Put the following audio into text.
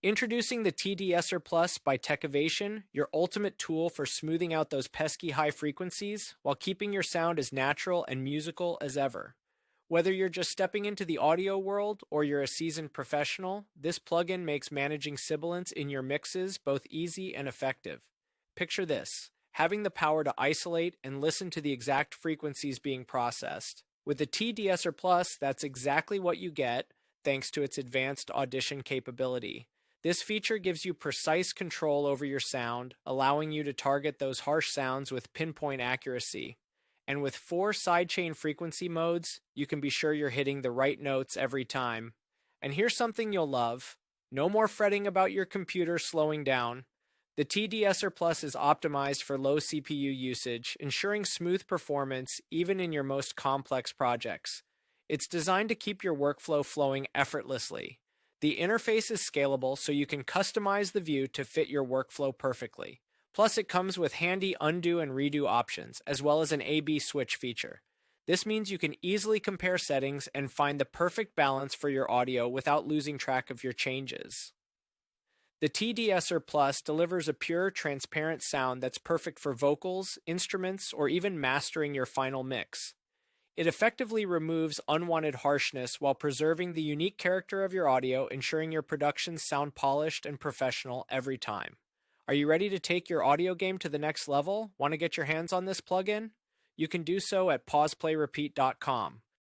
Introducing the T-De-Esser Plus by Techivation, your ultimate tool for smoothing out those pesky high frequencies while keeping your sound as natural and musical as ever. Whether you're just stepping into the audio world or you're a seasoned professional, this plugin makes managing sibilance in your mixes both easy and effective. Picture this: having the power to isolate and listen to the exact frequencies being processed. With the T-De-Esser Plus, that's exactly what you get, thanks to its advanced Audition capability. This feature gives you precise control over your sound, allowing you to target those harsh sounds with pinpoint accuracy. And with 4 sidechain frequency modes, you can be sure you're hitting the right notes every time. And here's something you'll love: no more fretting about your computer slowing down. The T-De-Esser Plus is optimized for low CPU usage, ensuring smooth performance even in your most complex projects. It's designed to keep your workflow flowing effortlessly. The interface is scalable, so you can customize the view to fit your workflow perfectly. Plus, it comes with handy undo and redo options, as well as an A/B switch feature. This means you can easily compare settings and find the perfect balance for your audio without losing track of your changes. The T-De-Esser Plus delivers a pure, transparent sound that's perfect for vocals, instruments, or even mastering your final mix. It effectively removes unwanted harshness while preserving the unique character of your audio, ensuring your productions sound polished and professional every time. Are you ready to take your audio game to the next level? Want to get your hands on this plugin? You can do so at pauseplayrepeat.com.